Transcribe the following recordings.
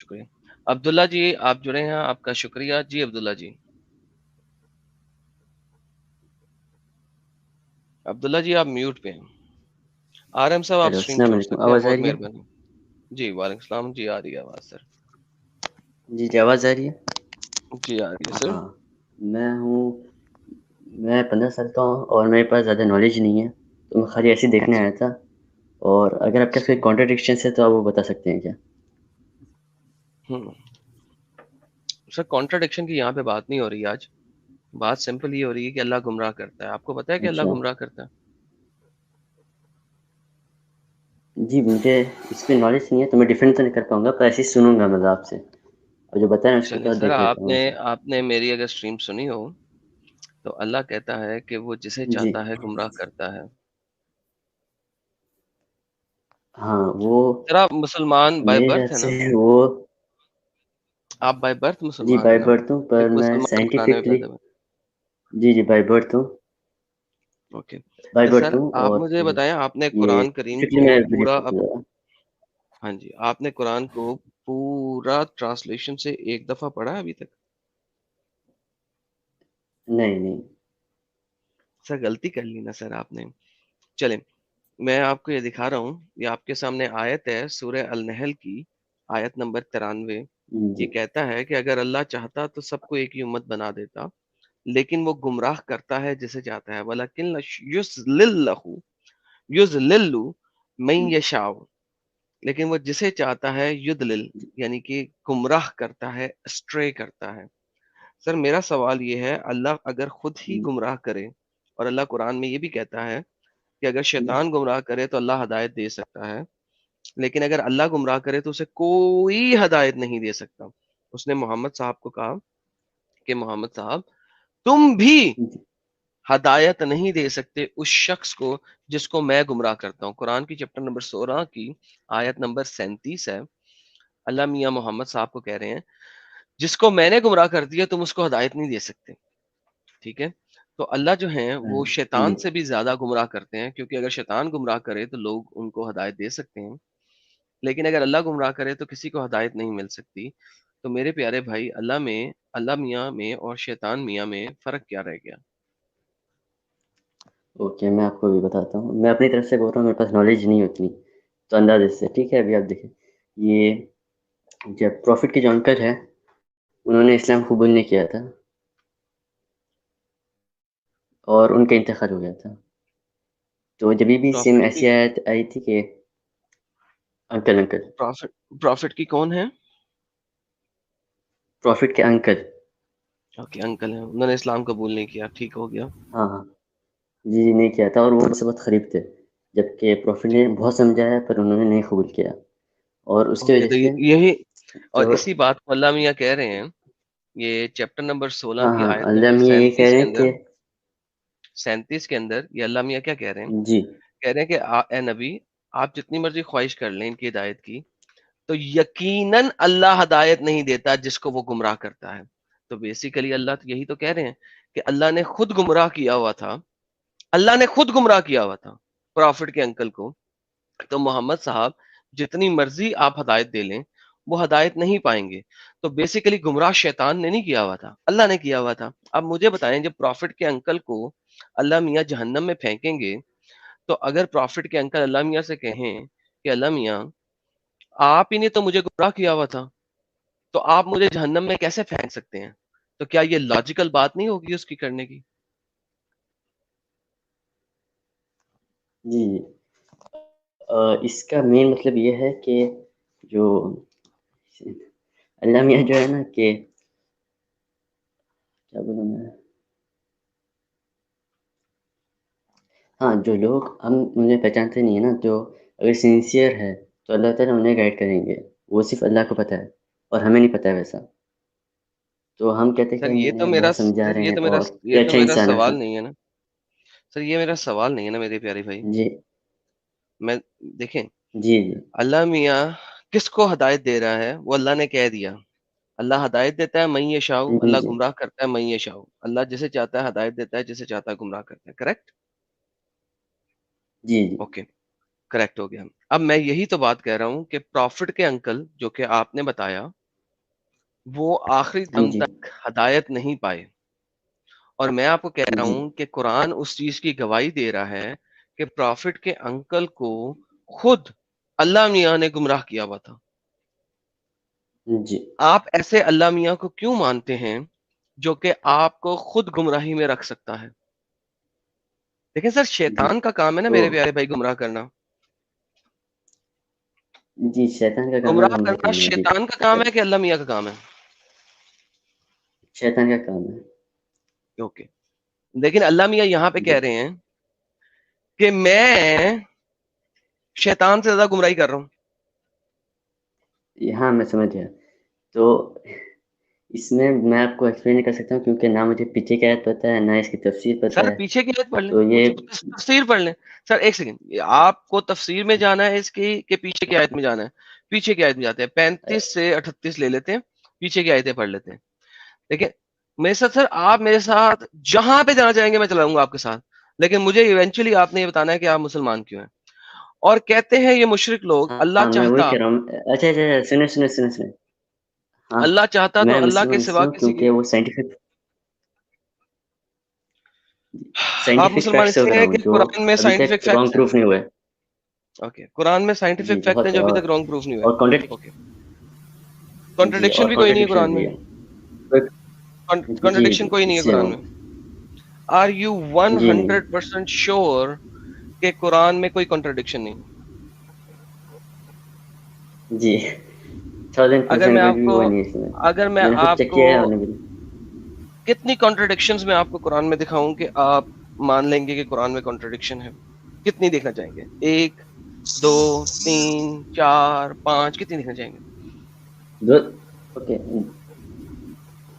شکریہ. عبداللہ جی آپ جڑے ہیں, آپ کا شکریہ. جی عبداللہ جی. عبداللہ جی آپ میوٹ پہ ہیں. آرم صاحب آپ ہیلو، اسٹریم السلام چھوڑ علیکم. سکتے ہیں, آواز آ بہت رہی ہے؟ مہربانی. جی وعلیکم السلام. جی آ رہی ہے آواز سر. جی آواز آ رہی ہے؟ جی آ رہی ہے سر. ہاں، میں 15 سال کا ہوں اور میرے پاس زیادہ نالج نہیں ہے، تو میں خالی ایسے ہی دیکھنے آیا تھا. اور اگر آپ کے پاس کوئی کانٹرڈکشنس ہے تو آپ وہ بتا سکتے ہیں کیا؟ سر کانٹراڈکشن کی یہاں پہ بات نہیں ہو رہی آج. بات سمپل یہ ہو رہی ہے کہ اللہ گمراہ کرتا ہے. آپ کو پتا ہے کہ اللہ اچھا گمراہ کرتا ہے؟ جی، مجھے اس پہ نالج نہیں ہے تو میں ڈیفینڈ تو نہیں کر پاؤں گا، پر ایسے ہی سنوں گا مطلب آپ سے، اور جو بتائیں اس کو چلیے تو سر, دیکھ لیتا ہوں اسے. آپ نے میری اگر اسٹریم سنی ہو تو اللہ کہتا ہے کہ وہ جسے جی چاہتا ہے گمراہ کرتا ہے. ہاں، وہ سر آپ مسلمان بائی میرے برتھ خیال ہے نا؟ سے وہ آپ بائی برتھ جی مسلمان ہیں بائی نا؟ برتھ ہوں، پر ایک میں مسلمان گھرانے میں سائنٹیفکلی پیدا ہوئے. جی بائی برتھ ہوں. اوکے. بائی تو برتھ سر ہوں آپ اور مجھے بتائیں, آپ نے یہ قرآن کریم سائنٹیفکلی کو میں بلیو پورا کرتا ہوں. ہاں جی, آپ نے قرآن کو پورا ٹرانسلیشن سے ایک دفعہ پڑھا ہے ابھی تک؟ نہیں. سر غلطی کر لی نا سر آپ نے. چلیں میں آپ کو یہ دکھا رہا ہوں, یہ آپ کے سامنے آیت ہے سورہ النحل کی آیت نمبر 93. یہ جی کہتا ہے کہ اگر اللہ چاہتا تو سب کو ایک ہی امت بنا دیتا, لیکن وہ گمراہ کرتا ہے جسے چاہتا ہے. وَلَكِنْ يُضْلِلُّ مَن يَشَاءُ, لیکن وہ جسے چاہتا ہے یدلل یعنی کہ گمراہ کرتا ہے, اسٹرے کرتا ہے. سر میرا سوال یہ ہے, اللہ اگر خود ہی گمراہ کرے, اور اللہ قرآن میں یہ بھی کہتا ہے کہ اگر شیطان گمراہ کرے تو اللہ ہدایت دے سکتا ہے, لیکن اگر اللہ گمراہ کرے تو اسے کوئی ہدایت نہیں دے سکتا. اس نے محمد صاحب کو کہا کہ محمد صاحب تم بھی جی ہدایت نہیں دے سکتے اس شخص کو جس کو میں گمراہ کرتا ہوں. قرآن کی چیپٹر نمبر 16 کی آیت نمبر 37 ہے. اللہ میاں محمد صاحب کو کہہ رہے ہیں جس کو میں نے گمراہ کر دیا تم اس کو ہدایت نہیں دے سکتے. ٹھیک ہے, تو اللہ جو ہیں وہ جی شیطان سے بھی زیادہ گمراہ کرتے ہیں, کیونکہ اگر شیطان گمراہ کرے تو لوگ ان کو ہدایت دے سکتے ہیں, لیکن اگر اللہ گمراہ کرے تو کسی کو ہدایت نہیں مل سکتی. تو میرے پیارے بھائی, اللہ میاں میں اور شیطان میاں میں فرق کیا رہ گیا؟ اوکے، میں آپ کو بھی بتاتا ہوں. میں اپنی طرف سے بول رہا ہوں، میرے پاس نالج نہیں اتنی، تو اندازے سے. ٹھیک ہے، ابھی آپ دیکھیں، یہ جب پروفٹ کے جو انکل ہیں انہوں نے اسلام قبول نہیں کیا تھا اور ان کا انتقال ہو گیا تھا. تو جب بھی سیم پروفٹ کی ایسی آیت آئی تھی کہ انکل پروفٹ کی کون ہے؟ پروفٹ کے انکل. اوکے, انکل ہیں, انہوں نے اسلام قبول نہیں کیا. ٹھیک ہو گیا. ہاں جی نہیں کیا تھا، اور وہ سے بہت قریب تھے، جبکہ پروفٹ نے بہت سمجھایا پر انہوں نے نہیں قبول کیا. اور اس کی اوکے, وجہ تو سے یہی اور جو اسی بات کو اللہ میاں کہہ رہے ہیں, یہ چیپٹر نمبر 16 کی ہاں آیت اللہ نمبر میاں یہ کہہ 37 رہے کے ہیں اندر کہ 37 کے اندر یہ اللہ میاں کیا کہہ رہے ہیں؟ جی کہہ رہے ہیں کہ اے نبی, آپ جتنی مرضی خواہش کر لیں ان کی ہدایت کی, تو یقیناً اللہ ہدایت نہیں دیتا جس کو وہ گمراہ کرتا ہے. تو بیسیکلی اللہ تو یہی تو کہہ رہے ہیں کہ اللہ نے خود گمراہ کیا ہوا تھا, اللہ نے خود گمراہ کیا ہوا تھا پروفٹ کے انکل کو. تو محمد صاحب جتنی مرضی آپ ہدایت دے لیں وہ ہدایت نہیں پائیں گے. تو بیسیکلی گمراہ شیطان نے نہیں کیا ہوا تھا, اللہ نے کیا ہوا تھا. اب مجھے بتائیں, جب پروفٹ کے انکل کو اللہ میاں جہنم میں پھینکیں گے, تو اگر پروفٹ کے انکل اللہ میاں سے کہیں کہ اللہ میاں آپ ہی نے تو مجھے گمراہ کیا ہوا تھا, تو آپ مجھے جہنم میں کیسے پھینک سکتے ہیں؟ تو کیا یہ لاجیکل بات نہیں ہوگی اس کی کرنے کی؟ جی اس کا مین مطلب یہ ہے کہ جو اللہ میاں جو ہے نا کہ کیا بولوں میں، ہاں جو لوگ ہم انہیں پہچانتے نہیں ہیں نا، تو اگر سنسیئر ہے تو اللہ تعالیٰ انہیں گائڈ کریں گے. وہ صرف اللہ کو پتہ ہے اور ہمیں نہیں پتہ ہے ویسا. تو ہم کہتے ہیں کہ سر یہ تو ہمیں میرا بہت سمجھا سر رہے یہ ہیں تو میرا اور یہ یہ تو اچھا میرا انسان ہے. سوال نہیں ہے نا. سر یہ میرا سوال نہیں ہے نا میرے پیارے بھائی. جی میں دیکھیں, جی اللہ میاں کس کو ہدایت دے رہا ہے وہ اللہ نے کہہ دیا. اللہ ہدایت دیتا ہے من یشاء, اللہ جی گمراہ کرتا ہے من یشاء. اللہ جسے چاہتا ہے ہدایت دیتا ہے, جسے چاہتا ہے گمراہ کرتا ہے. کریکٹ؟ جی اوکے, کریکٹ ہو گیا. اب میں یہی تو بات کہہ رہا ہوں کہ پروفٹ کے انکل جو کہ آپ نے بتایا وہ آخری دم جی تک ہدایت نہیں پائے، اور میں آپ کو کہہ رہا جی ہوں کہ قرآن اس چیز کی گواہی دے رہا ہے کہ پروفٹ کے انکل کو خود اللہ میاں نے گمراہ کیا ہوا تھا. جی آپ ایسے اللہ میاں کو کیوں مانتے ہیں جو کہ آپ کو خود گمراہی میں رکھ سکتا ہے؟ لیکن سر جی شیطان کا کام ہے نا تو میرے پیارے بھائی گمراہ کرنا. جی شیطان کا کام ہے گمراہ گمراہ کرنا کرنا جی. شیطان کا کام ہے کہ اللہ میاں کا کام ہے؟ شیطان کا کام ہے. اوکے. لیکن اللہ میاں یہاں پہ جی کہہ رہے ہیں کہ میں شیطان سے زیادہ گمراہی کر رہا ہوں. ہاں میں سمجھ گیا. تو اس میں آپ کو ایکسپلین نہیں کر سکتا ہوں کیونکہ نہ مجھے پیچھے کی آیت پتہ ہے نہ اس کی تفسیر پتہ سر ہے. پیچھے کی آیت پڑھ لیں، تو یہ تفسیر پڑھ لیں. سر ایک سیکنڈ، آپ کو تفسیر میں جانا ہے اس کی کہ پیچھے کی آیت میں جانا ہے؟ پیچھے کی آیت میں جاتے ہیں، 35 سے 38 لے لیتے ہیں، پیچھے کی آیتیں پڑھ لیتے ہیں. دیکھیں میرے ساتھ سر، آپ میرے ساتھ جہاں پہ جانا چاہیں گے میں چلاؤں گا آپ کے ساتھ، لیکن مجھے ایونچولی آپ نے یہ بتانا ہے کہ آپ مسلمان کیوں ہیں. اور کہتے ہیں یہ مشرک لوگ اللہ ہاں میں وہی چاہتا، کہہ رہا ہوں. اچھا اچھا سنیں. ہاں اللہ چاہتا تو میں اللہ کے مسلمان اس سوا لیے ہوں کسی کی. کیونکہ وہ آپ سائنٹیفک مسلمان فیکٹس اس بتا لیے رہا ہیں ہوں کہ جو قرآن میں ابھی سائنٹیفک تک رانگ فیکٹس ہیں. پروف نہیں ہوئے. اوکے، قرآن میں سائنٹیفک جی فیکٹ ہیں بہت جو ابھی تک رانگ پروف نہیں ہوئے. اور اوکے، جی کانٹرڈکشن اور بھی کوئی نہیں ہے کانٹرڈکشن قرآن میں. بھی ہے. کانٹرڈکشن جی کوئی نہیں ہے اس لیے قرآن ہوں. میں. آر یو جی نہیں 100% شیور کہ قرآن میں کوئی کانٹرڈکشن نہیں؟ جی اگر 1000% میں کوئی آپ بھی کو وہ نہیں ہے اس اگر میں نے خود آپ چیک کو کیا ہے. اور نہیں بھی. کتنی کانٹرڈکشنز میں آپ کو قرآن میں دکھاؤں کہ آپ مان لیں گے کہ قرآن میں کانٹرڈکشن ہے؟ کتنی دیکھنا چاہیں گے؟ 1 2 3 4 5 کتنی دیکھنا چاہیں گے؟ دو اوکے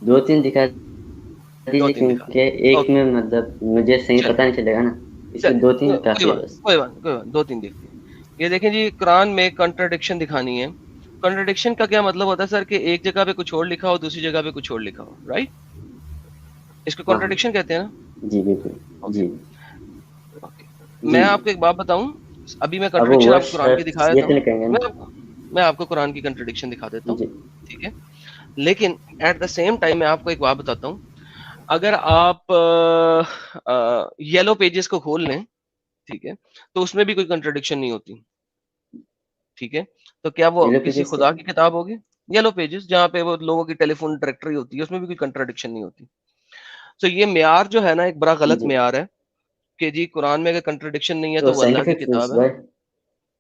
2-3 دکھا دو دیجیے تین دکھا کیونکہ دیں. ایک اوکے، میں مطلب مجھے صحیح پتہ چلے نہیں چلے گا نا. اس میں چلے 2-3 کوئی کافی ہے بات بس. کوئی بات کوئی بات 2 3 دیکھتے ہیں. یہ دیکھیں جی، قرآن میں کنٹرڈکشن دکھانی ہے. کنٹرڈکشن کا کیا مطلب ہوتا ہے سر؟ کہ ایک جگہ پہ کچھ اور لکھا ہو، دوسری جگہ پہ کچھ اور لکھا ہو، رائٹ؟ اس کو ہاں کنٹرڈکشن کہتے ہیں نا. جی بالکل. اوکے جی اوکے. جی میں آپ کو ایک بات بتاؤں، ابھی میں اب وہ کنٹرڈکشن آپ کو ورڈ قرآن کی دکھا یہ دیتا تو ہوں. نہیں کہیں گے میں نا. میں آپ کو قرآن کی کنٹرڈکشن دکھا دیتا ہوں، جی ٹھیک ہے؟ لیکن ایٹ دا سیم ٹائم میں آپ کو ایک بات بتاتا ہوں. اگر آپ یلو پیجز کو کھول لیں، ٹھیک ہے، تو اس میں بھی کوئی کنٹرڈکشن نہیں ہوتی، ٹھیک ہے؟ تو کیا وہ یلو کسی پیجز سے خدا کی کتاب ہوگی؟ یلو پیجز جہاں پہ وہ لوگوں کی ٹیلی فون ڈائریکٹری ہوتی ہے، اس میں بھی کوئی کنٹرڈکشن نہیں ہوتی. تو یہ معیار جو ہے نا ایک بڑا غلط جی معیار ہے کہ جی قرآن میں اگر کنٹرڈکشن نہیں ہے تو تو وہ اللہ کی سائنٹیفک کتاب پروفس ہے. بھائی.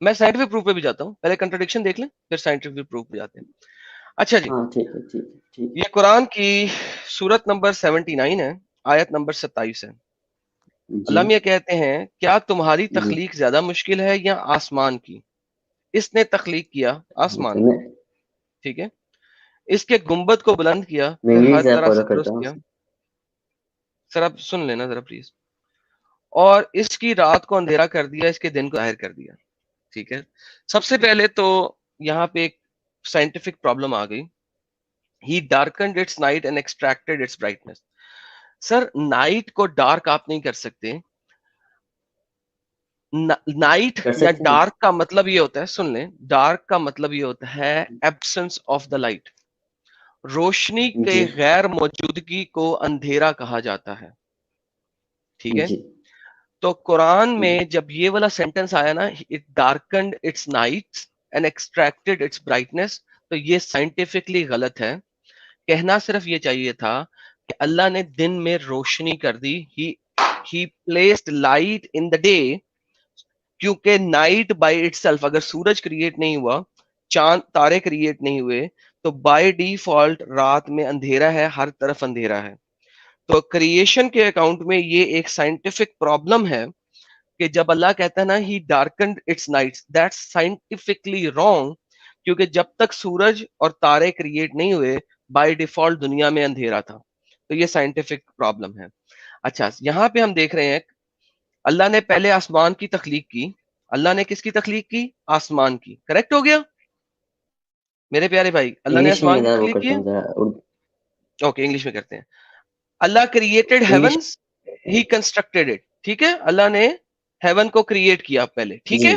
میں سائنٹیفک پروف پہ بھی جاتا ہوں، پہلے کنٹرڈکشن دیکھ لیں پھر سائنٹیفک پروف پہ جاتے ہیں. اچھا جی، ہاں ٹھیک ہے ٹھیک ہے ٹھیک یہ قرآن کی سورت نمبر 79 ہے، آیت نمبر 27 ہے. ہے. جی اللہ میاں کہتے ہیں کیا تمہاری جی تخلیق زیادہ مشکل ہے یا آسمان کی؟ اس نے تخلیق کیا تو آسمان کو، ٹھیک ہے، اس کے گنبد کو بلند کیا، میں پھر ہر انگلش زیادہ طرح فالو سے کرتا درست ہوں. کیا. سر آپ سن لینا ذرا پلیز. اور اس کی رات کو اندھیرا کر دیا، اس کے دن کو ظاہر کر دیا، ٹھیک ہے. سب سے پہلے تو یہاں پہ ایک سائنٹیفک پرابلم آ گئی. He darkened its night and extracted its brightness. Sir night کو ڈارک آپ نہیں کر سکتے. نائٹ کر یا سکتے ہیں. ڈارک کا مطلب یہ ہوتا ہے، سن لیں، ڈارک کا مطلب یہ ہوتا ہے ایبسنس آف دا لائٹ. روشنی کے جی غیر موجودگی کو اندھیرا کہا جاتا ہے، ٹھیک ہے. جی تو قرآن میں جی جب یہ والا سینٹنس آیا نا، it darkened its night and extracted its brightness, تو یہ سائنٹیفکلی غلط ہے. کہنا صرف یہ چاہیے تھا کہ اللہ نے دن میں روشنی کر دی. He placed light in the day, کیونکہ نائٹ بائی اٹ سیلف، اگر سورج کریٹ نہیں ہوا، چاند تارے کریٹ نہیں ہوئے، تو بائی ڈیفالٹ رات میں اندھیرا ہے، ہر طرف اندھیرا ہے. تو کریشن کے اکاؤنٹ میں یہ ایک سائنٹیفک پرابلم ہے کہ جب اللہ کہتا ہے نا he darkened its nights, that's scientifically wrong, کیونکہ جب تک سورج اور تارے کریٹ نہیں ہوئے بائی ڈیفالٹ دنیا میں اندھیرا تھا. تو یہ سائنٹیفک پرابلم ہے. اچھا یہاں پہ ہم دیکھ رہے ہیں اللہ نے پہلے آسمان کی تخلیق کی. اللہ نے کس کی تخلیق کی؟ آسمان کی. کریکٹ ہو گیا میرے پیارے بھائی؟ اللہ نے انگلش میں آسمان کی زیادہ وہ تخلیق کی کرتا ہے. ہوں ذرا اردو. اوکے انگلش میں کرتے ہیں. Allah created English. Heavens, he constructed it, ٹھیک ہے. اللہ نے ہیون کو کریٹ کیا پہلے، ٹھیک جی ہے.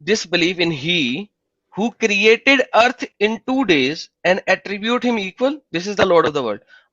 disbelieve in he who created earth in 2 days and attribute him equal, this is the lord of the world।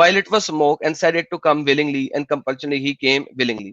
while it was smoke and said it to come willingly and compulsively he came willingly।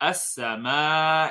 السَّمَاءِ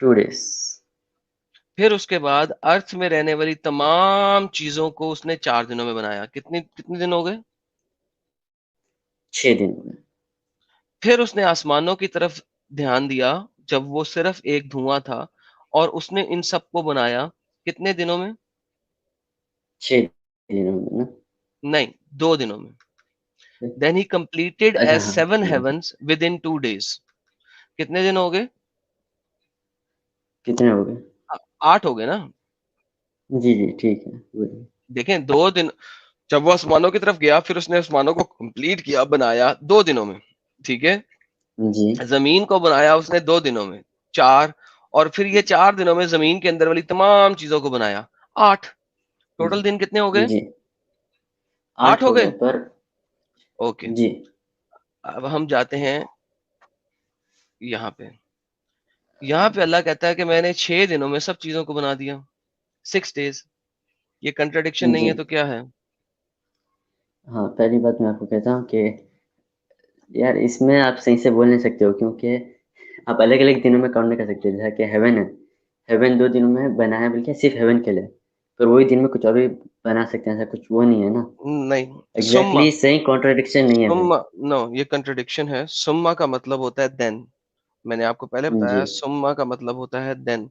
2 days। پھر اس کے بعد ارتھ میں رہنے والی تمام چیزوں کو اس نے 4 دنوں میں بنایا. کتنے دن ہو گئے؟ 6 دن میں. پھر اس نے آسمانوں کی طرف دھیان دیا جب وہ صرف ایک دھواں تھا، اور اس نے ان سب کو بنایا کتنے دنوں میں؟ 6 دنوں میں نا. نہیں، 2 دنوں میں. دین ہی کمپلیٹڈ اچھا ایز ہاں 7 ٹھیک ہے. Havens with in 2 days. کتنے دن ہو گئے؟ کتنے ہو گئے؟ 8 ہو گئے نا. جی جی ٹھیک ہے بولیے. دیکھیں 2 دن، جب وہ آسمانوں کی طرف گیا پھر اس نے آسمانوں کو کمپلیٹ کیا، بنایا 2 دنوں میں. ٹھیک ہے. جی زمین کو بنایا اس نے 2 دنوں میں، 4. اور پھر یہ 4 دنوں میں زمین کے اندر والی تمام چیزوں کو بنایا، 8. ٹوٹل دن کتنے ہو گئے؟ جی 8 8 ہو ہو گئے. گئے پر. اوکے. جی اب ہم جاتے ہیں یہاں پہ. یہاں پہ اللہ کہتا ہے کہ میں نے 6 دنوں میں سب چیزوں کو بنا دیا، 6 days. یہ کنٹرڈکشن نہیں جی ہے تو کیا ہے؟ ہاں پہلی بات میں آپ کو کہتا ہوں کہ یار اس میں آپ صحیح سے بول نہیں سکتے ہو، کیونکہ آپ الگ الگ دنوں میں کاؤنٹ نہیں کر سکتے. جیسا کہ ہیون ہے، ہیون 2 دنوں میں بنایا بلکہ صرف ہیون کے لیے، پھر وہی دن میں کچھ اور بھی بنا سکتے ہیں، ایسا کچھ وہ نہیں ہے نا. نہیں. سما ایگزیکٹلی صحیح کانٹرڈکشن نہیں ہے پھر. سما نو، یہ کنٹرڈکشن ہے. سما کا مطلب ہوتا ہے دین. میں نے آپ کو پہلے جی بتایا سما کا مطلب ہوتا ہے دین.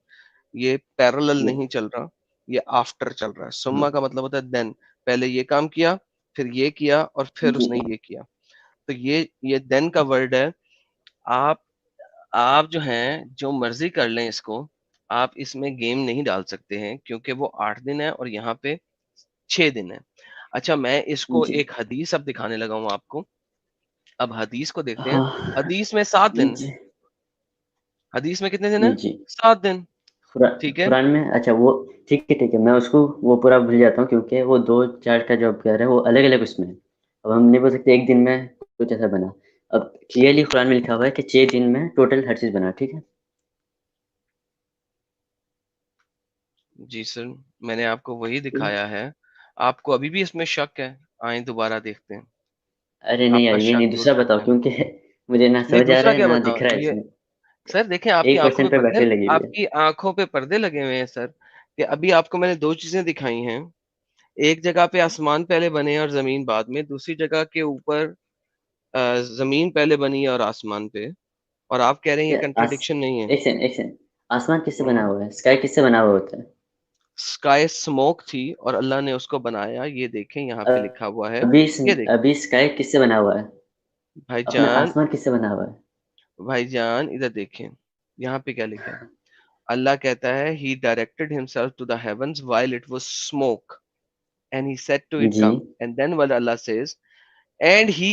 یہ پیرالل جی نہیں چل رہا، یہ آفٹر چل رہا ہے. ہاں سما کا مطلب ہوتا ہے دین، پہلے یہ کام کیا، پھر یہ کیا، اور پھر جی اس نے یہ کیا. تو یہ دین کا ورڈ ہے. آپ آپ جو ہیں جو مرضی کر لیں اس کو، آپ اس میں گیم نہیں ڈال سکتے ہیں، کیونکہ وہ 8 دن ہے اور یہاں پہ 6 دن ہے. اچھا میں اس کو جی ایک حدیث اب دکھانے لگا ہوں آپ کو. اب حدیث کو دیکھتے ہیں. ہاں حدیث میں 7 دن. جی حدیث میں کتنے دن ہیں؟ جی 7 دن. ٹھیک ہے. قرآن میں اچھا وہ ٹھیک ہے میں اس کو وہ پورا بھول جاتا ہوں، کیونکہ وہ 2 4 کا جو آپ کہہ رہے ہیں وہ الگ الگ اس میں ہے. اب ہم نہیں بول سکتے ایک دن میں کچھ ایسا بنا. اب کلیئرلی قرآن میں لکھا ہوا ہے کہ 6 دن میں ٹوٹل ہر چیز بنا. ٹھیک ہے. جی سر، میں نے آپ کو وہی ٹھیک ہے. دکھایا ہے. آپ کو ابھی بھی اس میں شک ہے؟ آئیں دوبارہ دیکھتے ہیں. ارے نہیں آپ یار کا یہ نہیں، شک دور دوسرا بتاؤ کرتے ہیں. کیونکہ مجھے نہ نہیں سمجھ آ رہا دوسرا ہے کیا نہ بتاؤ دکھ رہا ہے اس یہ؟ میں. سر دیکھیں آپ کی آنکھوں 1% پہ پہ پردے، بیٹھے لگی ہوئی آپ ہے. کی آنکھوں پہ پردے لگے ہوئے ہیں سر. کہ ابھی آپ کو میں نے 2 چیزیں دکھائی ہیں. ایک جگہ پہ آسمان پہلے بنے اور زمین بعد میں، دوسری جگہ کے اوپر زمین پہلے بنی اور آسمان پہ. اور آپ کہہ رہے ہیں یہ کنٹرڈکشن نہیں ہے. ایک سیکنڈ آسمان کس سے بنا ہوا ہے؟ اسکائی کس سے بنا ہوا ہوتا ہے؟ اسکائی اسموک تھی اور اللہ نے اس کو بنایا. یہ دیکھیں یہاں پہ لکھا ہوا ہے. ابھی یہ دیکھیں ابھی اسکائی کس سے بنا ہوا ہے؟ بھائی اپنا جان، آسمان کس سے بنا ہوا ہے؟ بھائی جان ادھر دیکھیں یہاں پہ کیا لکھا ہے. اللہ کہتا ہے he directed himself to the heavens while it was smoke and he said to it G come. And then what Allah says, and he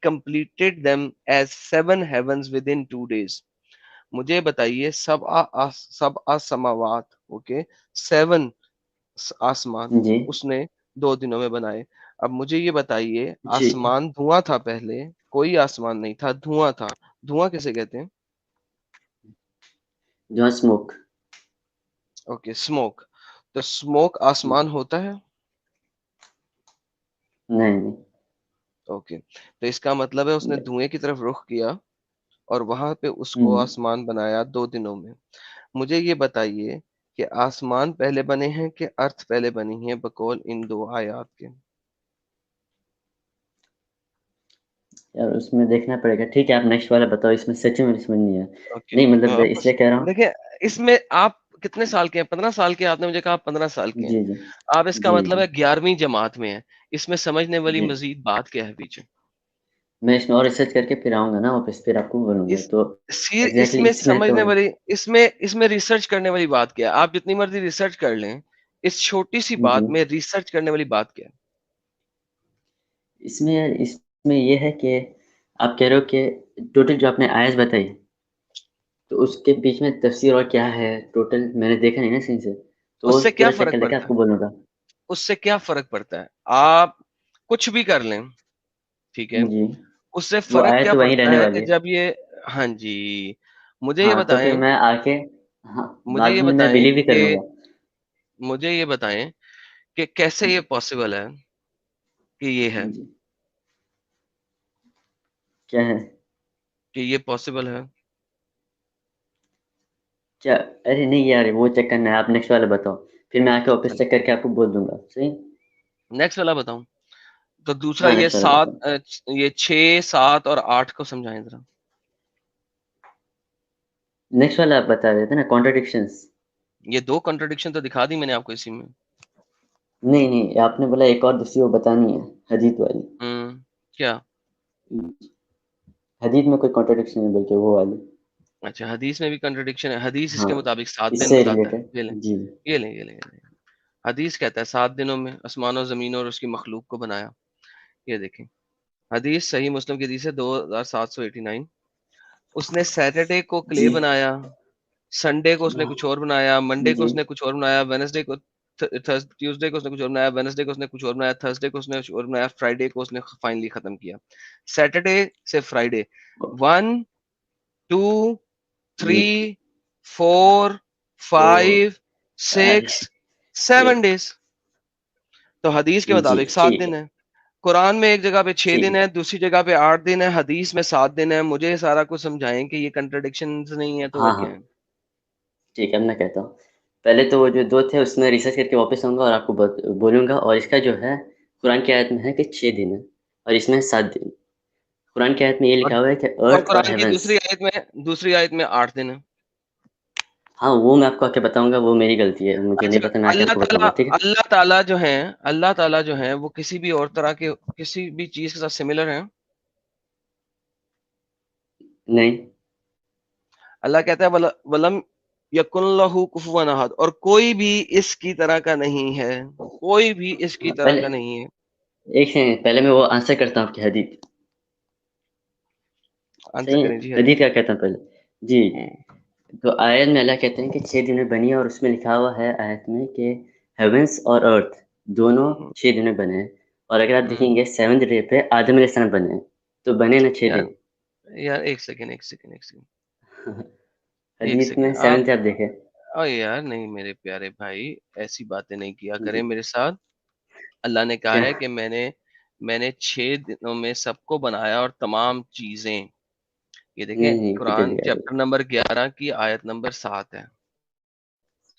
completed them as 7 heavens within 2 days. مجھے بتائیے سب سماوات، اوکے، 7 آسمان جی اس نے 2 دنوں میں بنائے. اب مجھے یہ بتائیے جی آسمان دھواں تھا پہلے؟ کوئی آسمان نہیں تھا، دھواں تھا. دھواں کیسے کہتے ہیں؟ جو اسموک. Okay smoke. تو اسموک آسمان ہوتا ہے؟ نہیں نہیں. اوکے. تو اس کا مطلب ہے اس نے دھوئیں کی طرف رخ کیا اور وہاں پہ اس کو ہوں. آسمان بنایا 2 دنوں میں. مجھے یہ بتائیے کہ آسمان پہلے بنے ہیں کہ ارتھ پہلے بنی ہے بقول ان 2 آیات کے؟ یار اس میں دیکھنا پڑے گا. ٹھیک ہے آپ نیکسٹ والا بتاؤ، اس میں سچ میں سمجھ نہیں ہے. اوکے. نہیں مطلب اس لیے کہہ رہا ہوں. دیکھیں اس میں آپ کتنے سال کے ہیں؟ 15 سال کے. آپ نے مجھے کہا 15 سال کے ہیں. جی جی آپ اس کا جی مطلب جی ہے 11ویں جماعت میں ہے. اس میں سمجھنے والی جی مزید بات کیا ہے پیچھے؟ میں اس میں اور ریسرچ کر کے پھر آؤں گا نا واپس، پھر آپ کو بولوں گا. اس تو اس ایگزیکٹلی میں اس میں تو سمجھنے والی، اس میں ریسرچ کرنے والی بات کیا ہے؟ آپ جتنی مرضی ریسرچ کر لیں، اس چھوٹی سی جی بات میں ریسرچ کرنے والی بات کیا ہے؟ اس میں یہ ہے کہ آپ کہہ رہے ہو کہ ٹوٹل جو آپ نے آیت بتائی تو اس کے بیچ میں تفسیر اور کیا ہے ٹوٹل میں نے دیکھا نہیں نا صحیح سے، تو اس وہ سے کیا پورا چیک فرق کر کے پڑتا آپ ہے؟ کو بولوں گا. اس سے کیا فرق پڑتا ہے؟ آپ کچھ بھی کر لیں، ٹھیک ہے، جی اس سے وہ فرق آیت کیا تو وہیں پڑتا رہنے ہے کہ والی ہے. جب یہ، ہاں جی، مجھے یہ ہاں تو پھر بتائیں، میں آ کے ہاں مجھے بعد یہ میں بتائیں بلیو بھی کر کہ لوں گا. مجھے یہ بتائیں کہ کیسے یہ پاسبل ہے کہ یہ ہے، جی کیا ہے؟ کہ یہ پاسبل ہے. کیا؟ ارے نہیں یار، وہ چیک کرنا ہے، آپ نیکسٹ والا بتاؤ، پھر میں آ کے واپس چیک کر کے آپ کو بول دوں گا. صحیح. نیکسٹ والا بتاؤں تو دوسرا ہاں یہ نیکسٹ والا سات بتاؤ. یہ 6 7 اور 8 کو سمجھائیں ذرا. نیکسٹ والا آپ بتا رہے تھے نا، کانٹرڈکشنس. یہ 2 کنٹرڈکشن تو دکھا دی میں نے آپ کو اسی میں. نہیں نہیں، آپ نے بولا ایک اور دوسری وہ بتانی ہے، حدیث والی. کیا؟ حدیث میں کوئی کانٹرڈکشن نہیں بلکہ وہ والی. اچھا حدیث میں بھی کنٹرڈکشن ہے. حدیث اس ہاں کے مطابق 7 اس دن سے بتاتا ریلیٹڈ. ہے. یہ لیں جی. یہ لیں یہ لیں یہ لیں. حدیث کہتا ہے 7 دنوں میں آسمان و زمین اور اس کی مخلوق کو بنایا. یہ دیکھیں حدیث صحیح مسلم کی حدیث ہے 2789. اس نے سیٹرڈے کو کلے جی بنایا، سنڈے کو اس نے کچھ اور بنایا، منڈے کو جی. اس نے کچھ اور بنایا، وینسڈے کو ٹیوزڈے کو اس نے کچھ اور بنایا، وینسڈے کو اس نے کچھ اور بنایا، تھرسڈے کو اس نے کچھ اور بنایا، فرائیڈے کو اس نے فائنلی ختم کیا. سیٹرڈے سے فرائیڈے 1 2 جی 3 4 تو 5 6 7 ڈیز. تو حدیث کے جی مطابق 7 ٹھیک دن ہے. ہے. قرآن میں ایک جگہ پہ 6 ٹھیک دن ہے. ہے، دوسری جگہ پہ 8 دن ہے، حدیث میں 7 دن ہے. مجھے سارا کچھ سمجھائیں کہ یہ کنٹرڈکشن نہیں ہے تو ہاں اور ہاں کیا ہے. ٹھیک ہے، میں کہتا ہوں. پہلے تو وہ جو 2 تھے اس میں ریسرچ کر کے واپس آؤں گا اور آپ کو بولوں گا. اور اس کا جو ہے قرآن کی آیت میں ہے کہ 6 دن ہے اور اس میں 7 دن. قرآن کی آیت میں یہ اور لکھا ہوا ہے کہ اور ارتھ اور قرآن کی ہیونس. دوسری آیت میں 8 دن ہے. ہاں وہ میں آپ کو آ کے بتاؤں گا، وہ میری غلطی ہے، مجھے نہیں اچھا پتا، میں آ کے آپ کو بتاؤں گا. ٹھیک ہے. اللہ تعالیٰ جو ہے وہ کسی بھی اور طرح کے کسی بھی چیز کے ساتھ سملر ہیں. نہیں. اللہ کہتا ہے ولم یکن لہ کفوا احد، اور کوئی بھی اس کی طرح کا نہیں ہے، کوئی بھی اس کی طرح پہلے کا نہیں ہے. ایک سیکنڈ، پہلے میں وہ آنسر کرتا ہوں آپ کی حدیث. آنسر صحیح ہے. کریں جی حدیث حدیث. کیا کہتا ہوں پہلے. جی. تو آیت میں اللہ کہتے ہیں کہ 6 دن میں بنی، اور اس میں لکھا ہوا ہے آیت میں کہ ہیونس اور ارتھ دونوں 6 دن میں بنے ہیں. اور اگر آپ دیکھیں گے 7 ڈے پہ آدم علیہ السلام بنے ہیں، تو بنے نا 6 یار دن. یار ایک سیکنڈ ایک حدیث میں سیکنڈ 7 سے آپ دیکھیں. او یار نہیں میرے پیارے بھائی، ایسی باتیں نہیں کیا کریں میرے ساتھ. اللہ نے کہا کیا؟ ہے کہ میں نے 6 دنوں میں سب کو بنایا اور تمام چیزیں. یہ دیکھیں نہیں نہیں پھر قرآن جلدی آ چیپٹر نمبر 11 کی آیت نمبر 7 ہے.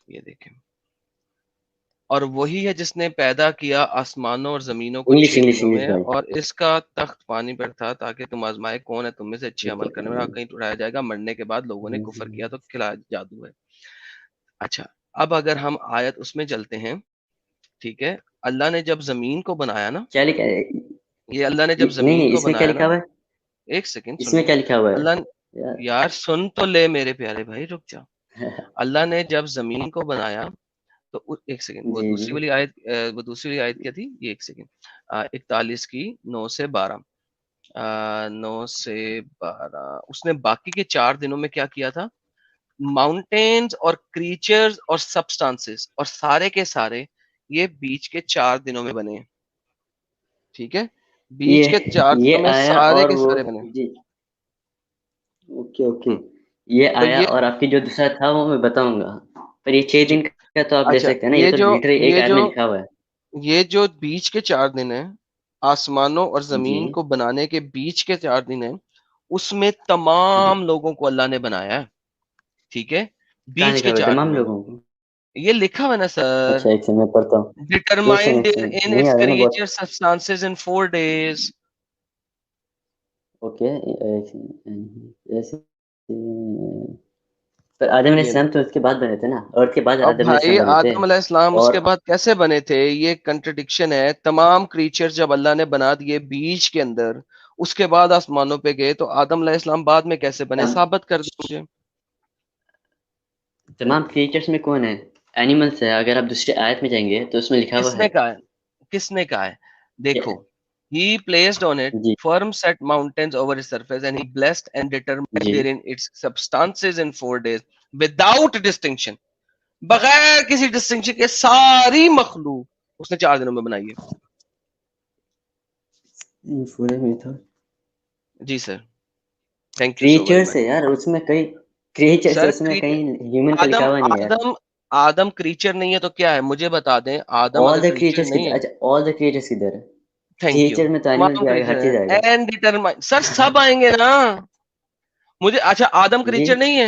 یہ دیکھیں اور وہی ہے جس نے پیدا کیا آسمانوں اور زمینوں کو انگلش 6 انگلش دنوں انگلش میں، بھائی. اور اس کا تخت پانی پر تھا تاکہ تم آزمائے کون ہے تم میں سے اچھے عمل کرنے میں. کہیں اٹھایا جائے گا، مرنے کے بعد لوگوں نے کفر کیا تو کھلا جادو ہے. اچھا اب اگر ہم آیت اس میں چلتے ہیں، ٹھیک ہے. اللہ نے جب زمین کو بنایا نا، کیا لکھا ہے؟ یہ اللہ نے جب نہیں زمین نہیں، کو اس میں کیا بنایا نا، لکھا ہوا ہے؟ ایک سیکنڈ اس سن میں لیں. کیا لکھا ہوا اللہ ہے؟ یار سن تو لے میرے پیارے بھائی، رک جا. اللہ نے جب زمین کو بنایا تو ایک سیکنڈ، وہ جی دوسری جی والی آیت وہ دوسری والی آیت کیا تھی؟ یہ ایک سیکنڈ 41 کی 9 سے 12 9 سے 12 اس نے باقی کے 4 دنوں میں کیا کیا تھا؟ ماؤنٹینز اور کریچرز اور سبسٹانسز اور سارے کے سارے یہ بیچ کے 4 دنوں میں بنے ہیں. ٹھیک ہے، بیچ کے 4 دنوں یہ میں آیا سارے اور کے وہ. سارے بنے. جی. Okay okay. ہوں، یہ تو آیا اور آپ کی جو دوسرا تھا وہ میں بتاؤں گا. پر یہ 6 جی. دن کا تو آپ لے اچھا سکتے ہیں نا، یہ تو لٹرلی ایک یہ آیت جو میں لکھا ہوا ہے. یہ جو بیچ کے 4 دن ہیں، آسمانوں اور جی. زمین کو بنانے کے بیچ کے 4 دن ہیں، اس میں جی تمام لوگوں کو اللہ نے بنایا ہے. ٹھیک ہے، کہاں بیچ لکھا کے ہوا ہے 4 تمام دنوں میں. لوگوں کو؟ یہ لکھا ہوا ہے نا سر. اچھا ایک سیکنڈ میں پڑھتا ہوں. ایک Determined سیکنڈ ایک سیکنڈ، in نہیں its آ رہا نا بہت. creature substances in 4 days. Okay ایک سیکنڈ. ایسے پر آدم علیہ یہ السلام تو اس کے بعد بنے تھے نا، اور کے بعد اب آدم علیہ بھائی السلام بنے تھے. آدم علیہ السلام اس اور کے بعد کیسے بنے تھے؟ یہ کنٹرڈکشن ہے. تمام کریچر جب اللہ نے بنا دیے بیچ کے اندر، اس کے بعد آسمانوں پہ گئے، تو آدم علیہ السلام بعد میں کیسے بنے؟ ثابت کر دیں مجھے. تمام کریچرز میں کون ہے؟ اینیملس ہے. اگر آپ دوسری آیت میں جائیں گے تو اس میں لکھا کس ہوا نے ہے کہا ہے؟ کس نے کہا ہے؟ کہ دیکھو he placed on it G firm set mountains over its surface and he blessed and determined G therein its substances in 4 days without distinction. بغیر کسی ڈسٹنکشن کے ساری مخلوق اس نے 4 دنوں میں بنائی ہے. پورے میں تھا. جی sir, thank you so very creatures much. ہے یار، اس میں کئی کریچرز ہے، سر اس میں کہیں ہیومن کا لکھا ہوا نہیں ہے یار. آدم کریچر نہیں ہے تو کیا ہے؟ مجھے بتا دیں. آدم آل اگر دا کریچر کریچرز نہیں ہے، اچھا آل دا کریچرز کدھر ہے؟ Thank you. کریچر میں تو اینیمل تمام بھی آئے گا، ہر چیز آئے گا. سر سب آئیں گے نا. مجھے اچھا آدم جی کریچر نہیں ہے؟